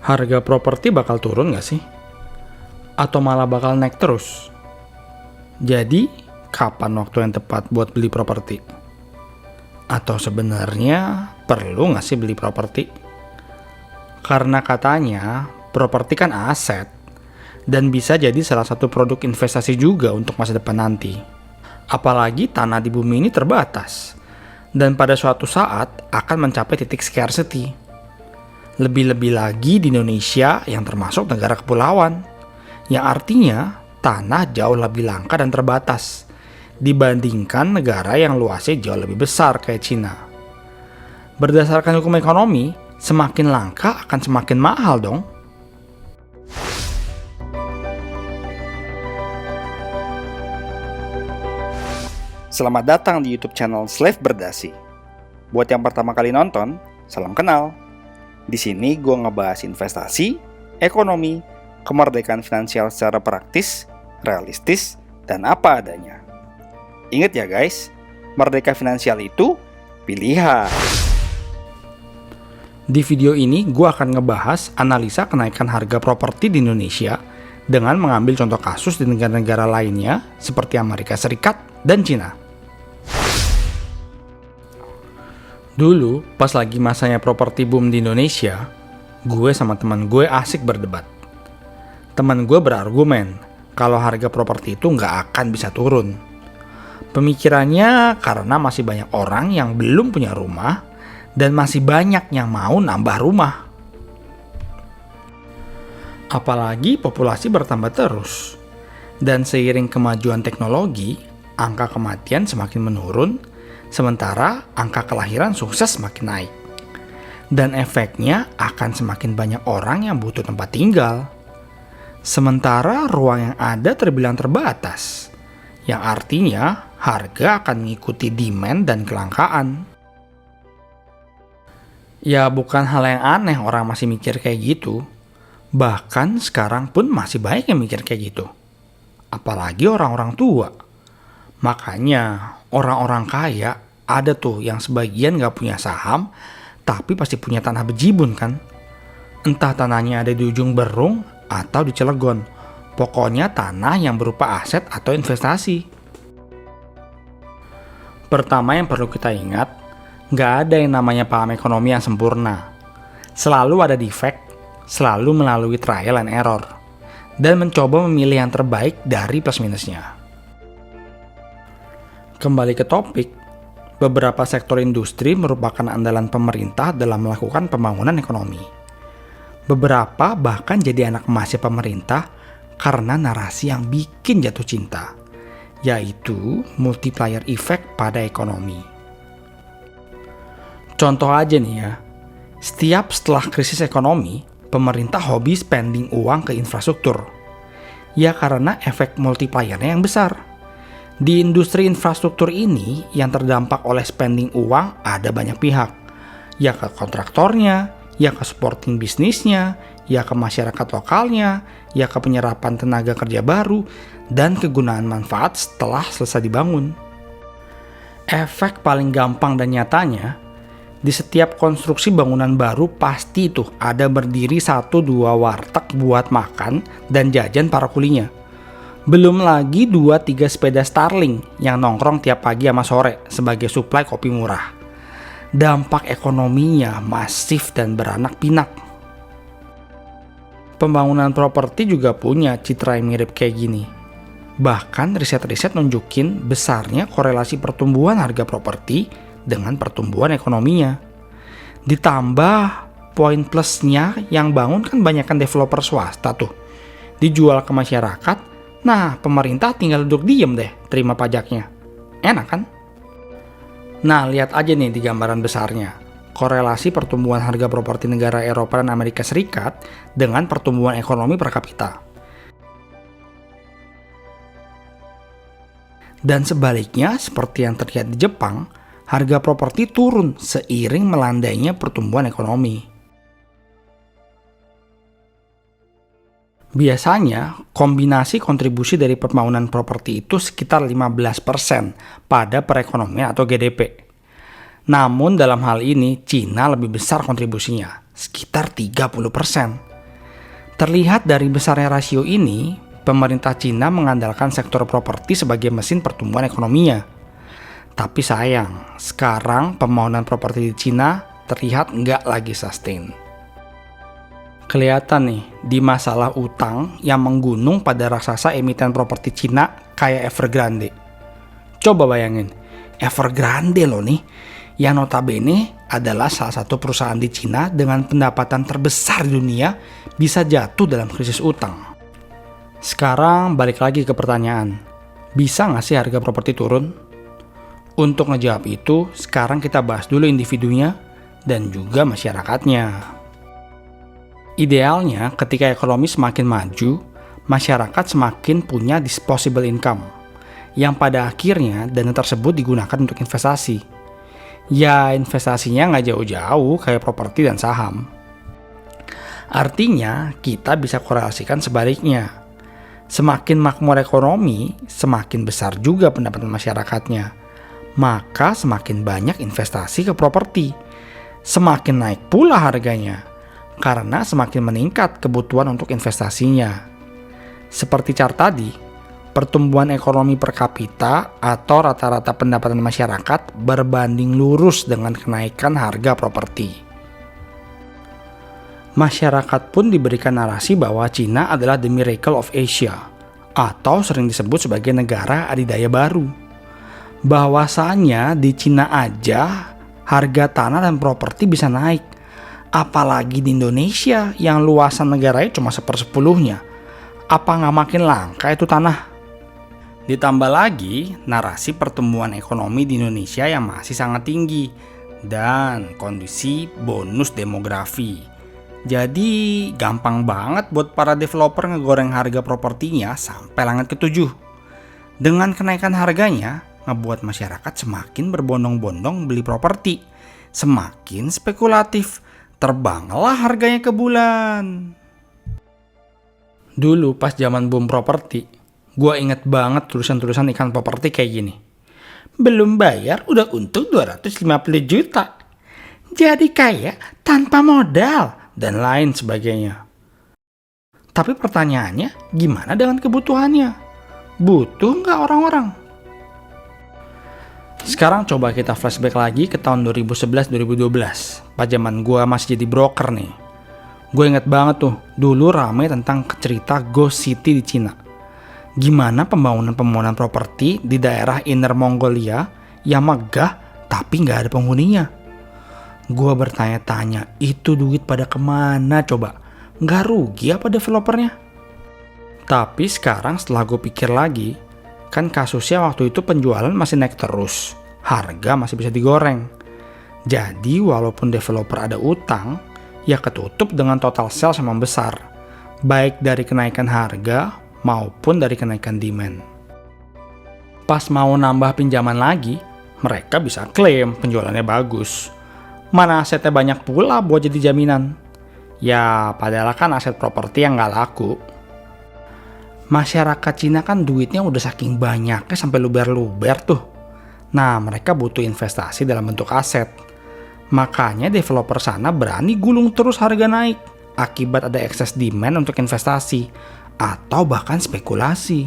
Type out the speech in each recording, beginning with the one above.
Harga properti bakal turun nggak sih? Atau malah bakal naik terus? Jadi, kapan waktu yang tepat buat beli properti? Atau sebenarnya perlu nggak sih beli properti? Karena katanya, properti kan aset, dan bisa jadi salah satu produk investasi juga untuk masa depan nanti. Apalagi tanah di bumi ini terbatas, dan pada suatu saat akan mencapai titik scarcity. Lebih-lebih lagi di Indonesia yang termasuk negara kepulauan, yang artinya tanah jauh lebih langka dan terbatas dibandingkan negara yang luasnya jauh lebih besar kayak Cina. Berdasarkan hukum ekonomi, semakin langka akan semakin mahal dong. Selamat datang di YouTube channel Slave Berdasi. Buat yang pertama kali nonton, salam kenal. Di sini gue ngebahas investasi, ekonomi, kemerdekaan finansial secara praktis, realistis, dan apa adanya. Ingat ya guys, merdeka finansial itu pilihan. Di video ini gue akan ngebahas analisa kenaikan harga properti di Indonesia dengan mengambil contoh kasus di negara-negara lainnya seperti Amerika Serikat dan Cina. Dulu, pas lagi masanya properti boom di Indonesia, gue sama teman gue asik berdebat. Teman gue berargumen kalau harga properti itu nggak akan bisa turun. Pemikirannya karena masih banyak orang yang belum punya rumah dan masih banyak yang mau nambah rumah. Apalagi populasi bertambah terus. Dan seiring kemajuan teknologi, angka kematian semakin menurun, sementara angka kelahiran sukses semakin naik. Dan efeknya akan semakin banyak orang yang butuh tempat tinggal. Sementara ruang yang ada terbilang terbatas, yang artinya harga akan mengikuti demand dan kelangkaan. Ya bukan hal yang aneh orang masih mikir kayak gitu. Bahkan sekarang pun masih banyak yang mikir kayak gitu. Apalagi orang-orang tua. Makanya orang-orang kaya ada tuh yang sebagian gak punya saham, tapi pasti punya tanah bejibun kan. Entah tanahnya ada di ujung Berung atau di Cilegon. Pokoknya tanah yang berupa aset atau investasi. Pertama yang perlu kita ingat, gak ada yang namanya paham ekonomi yang sempurna. Selalu ada defect, selalu melalui trial and error, dan mencoba memilih yang terbaik dari plus minusnya. Kembali ke topik, beberapa sektor industri merupakan andalan pemerintah dalam melakukan pembangunan ekonomi. Beberapa bahkan jadi anak emasnya pemerintah karena narasi yang bikin jatuh cinta, yaitu multiplier effect pada ekonomi. Contoh aja nih ya, setiap setelah krisis ekonomi, pemerintah hobi spending uang ke infrastruktur. Ya karena efek multipliernya yang besar. Di industri infrastruktur ini yang terdampak oleh spending uang ada banyak pihak. Ya ke kontraktornya, ya ke supporting bisnisnya, ya ke masyarakat lokalnya, ya ke penyerapan tenaga kerja baru, dan kegunaan manfaat setelah selesai dibangun. Efek paling gampang dan nyatanya, di setiap konstruksi bangunan baru pasti tuh ada berdiri 1-2 warteg buat makan dan jajan para kulinya. Belum lagi 2-3 sepeda Starling yang nongkrong tiap pagi sama sore sebagai suplai kopi murah. Dampak ekonominya masif dan beranak pinak. Pembangunan properti juga punya citra yang mirip kayak gini. Bahkan riset-riset nunjukin besarnya korelasi pertumbuhan harga properti dengan pertumbuhan ekonominya. Ditambah poin plusnya yang bangun kan banyakkan developer swasta tuh. Dijual ke masyarakat, nah pemerintah tinggal duduk diem deh terima pajaknya. Enak kan? Nah lihat aja nih di gambaran besarnya. Korelasi pertumbuhan harga properti negara Eropa dan Amerika Serikat dengan pertumbuhan ekonomi per kapita. Dan sebaliknya seperti yang terlihat di Jepang, harga properti turun seiring melandainya pertumbuhan ekonomi. Biasanya, kombinasi kontribusi dari pembangunan properti itu sekitar 15% pada perekonomian atau GDP. Namun dalam hal ini, Cina lebih besar kontribusinya, sekitar 30%. Terlihat dari besarnya rasio ini, pemerintah Cina mengandalkan sektor properti sebagai mesin pertumbuhan ekonominya. Tapi sayang, sekarang pembangunan properti di Cina terlihat nggak lagi sustain. Kelihatan nih di masalah utang yang menggunung pada raksasa emiten properti Cina kayak Evergrande. Coba bayangin, Evergrande loh nih, yang notabene adalah salah satu perusahaan di Cina dengan pendapatan terbesar di dunia bisa jatuh dalam krisis utang. Sekarang balik lagi ke pertanyaan, bisa nggak sih harga properti turun? Untuk ngejawab itu, sekarang kita bahas dulu individunya dan juga masyarakatnya. Idealnya, ketika ekonomi semakin maju, masyarakat semakin punya disposable income, yang pada akhirnya dana tersebut digunakan untuk investasi. Ya, investasinya nggak jauh-jauh kayak properti dan saham. Artinya, kita bisa korelasikan sebaliknya. Semakin makmur ekonomi, semakin besar juga pendapatan masyarakatnya. Maka semakin banyak investasi ke properti. Semakin naik pula harganya. Karena semakin meningkat kebutuhan untuk investasinya. Seperti chart tadi, pertumbuhan ekonomi per kapita atau rata-rata pendapatan masyarakat berbanding lurus dengan kenaikan harga properti. Masyarakat pun diberikan narasi bahwa Cina adalah the miracle of Asia, atau sering disebut sebagai negara adidaya baru. Bahwasanya di Cina aja harga tanah dan properti bisa naik. Apalagi di Indonesia yang luasan negaranya cuma 1/10-nya. Apa nggak makin langka itu tanah? Ditambah lagi narasi pertumbuhan ekonomi di Indonesia yang masih sangat tinggi dan kondisi bonus demografi. Jadi gampang banget buat para developer ngegoreng harga propertinya sampai langit ketujuh. Dengan kenaikan harganya, ngebuat masyarakat semakin berbondong-bondong beli properti. Semakin spekulatif. Terbanglah harganya ke bulan. Dulu pas zaman boom properti, gue inget banget tulisan-tulisan ikan properti kayak gini. Belum bayar udah untung 250 juta. Jadi kaya tanpa modal dan lain sebagainya. Tapi pertanyaannya, gimana dengan kebutuhannya? Butuh nggak orang-orang? Sekarang coba kita flashback lagi ke tahun 2011-2012. Pas zaman gue masih jadi broker nih. Gue inget banget tuh, dulu rame tentang cerita Ghost City di Cina. Gimana pembangunan properti di daerah Inner Mongolia yang megah tapi nggak ada penghuninya. Gue bertanya-tanya, itu duit pada kemana coba? Nggak rugi apa developernya? Tapi sekarang setelah gue pikir lagi, kan kasusnya waktu itu penjualan masih naik terus, harga masih bisa digoreng. Jadi walaupun developer ada utang, ya ketutup dengan total sales yang besar, baik dari kenaikan harga maupun dari kenaikan demand. Pas mau nambah pinjaman lagi, mereka bisa klaim penjualannya bagus. Mana asetnya banyak pula buat jadi jaminan. Ya padahal kan aset properti yang nggak laku. Masyarakat Cina kan duitnya udah saking banyaknya sampai luber-luber tuh. Nah, mereka butuh investasi dalam bentuk aset. Makanya developer sana berani gulung terus harga naik akibat ada excess demand untuk investasi atau bahkan spekulasi.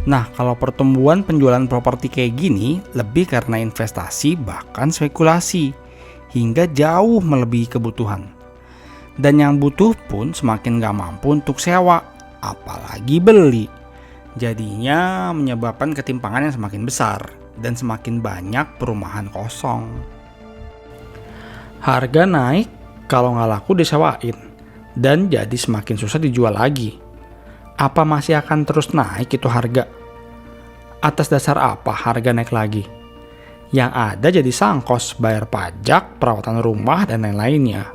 Nah, kalau pertumbuhan penjualan properti kayak gini lebih karena investasi bahkan spekulasi hingga jauh melebihi kebutuhan. Dan yang butuh pun semakin gak mampu untuk sewa, apalagi beli. Jadinya menyebabkan ketimpangan yang semakin besar dan semakin banyak perumahan kosong. Harga naik kalau nggak laku disewain dan jadi semakin susah dijual lagi. Apa masih akan terus naik itu harga? Atas dasar apa harga naik lagi? Yang ada jadi sangkos bayar pajak, perawatan rumah, dan lain-lainnya.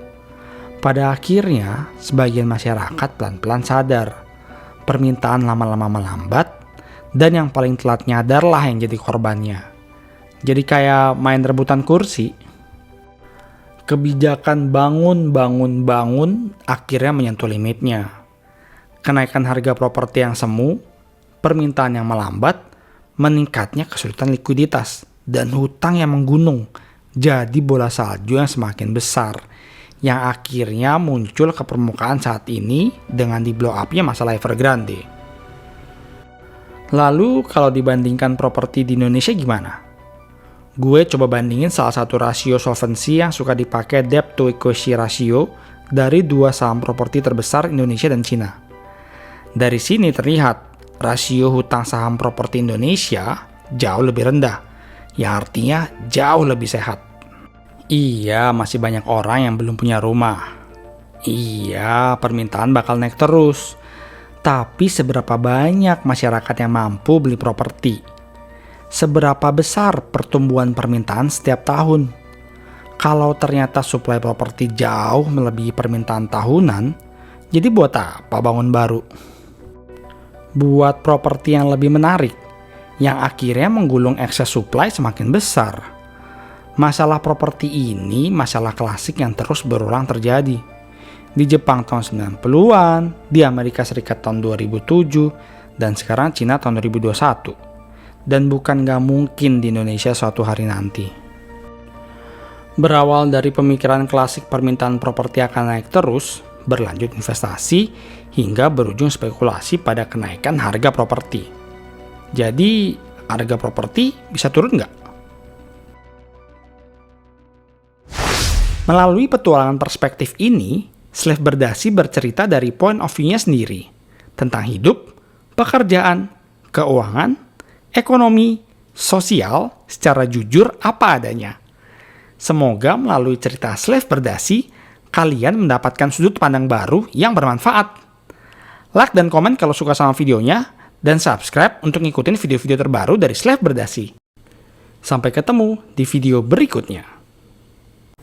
Pada akhirnya, sebagian masyarakat pelan-pelan sadar. Permintaan lama-lama melambat, dan yang paling telat nyadarlah yang jadi korbannya. Jadi kayak main rebutan kursi. Kebijakan bangun akhirnya menyentuh limitnya. Kenaikan harga properti yang semu, permintaan yang melambat, meningkatnya kesulitan likuiditas, dan hutang yang menggunung. Jadi bola salju yang semakin besar, yang akhirnya muncul ke permukaan saat ini dengan di blow up-nya masalah Evergrande. Lalu kalau dibandingkan properti di Indonesia gimana? Gue coba bandingin salah satu rasio solvency yang suka dipakai debt to equity ratio dari dua saham properti terbesar Indonesia dan Cina. Dari sini terlihat rasio hutang saham properti Indonesia jauh lebih rendah, yang artinya jauh lebih sehat. Iya, masih banyak orang yang belum punya rumah. Iya, permintaan bakal naik terus. Tapi seberapa banyak masyarakat yang mampu beli properti? Seberapa besar pertumbuhan permintaan setiap tahun? Kalau ternyata suplai properti jauh melebihi permintaan tahunan, jadi buat apa bangun baru? Buat properti yang lebih menarik, yang akhirnya menggulung ekses suplai semakin besar. Masalah properti ini masalah klasik yang terus berulang terjadi. Di Jepang tahun 90-an, di Amerika Serikat tahun 2007, dan sekarang Cina tahun 2021. Dan bukan gak mungkin di Indonesia suatu hari nanti. Berawal dari pemikiran klasik permintaan properti akan naik terus, berlanjut investasi, hingga berujung spekulasi pada kenaikan harga properti. Jadi, harga properti bisa turun nggak? Melalui petualangan perspektif ini, Slave Berdasi bercerita dari point of view-nya sendiri tentang hidup, pekerjaan, keuangan, ekonomi, sosial secara jujur apa adanya. Semoga melalui cerita Slave Berdasi, kalian mendapatkan sudut pandang baru yang bermanfaat. Like dan komen kalau suka sama videonya, dan subscribe untuk ngikutin video-video terbaru dari Slave Berdasi. Sampai ketemu di video berikutnya.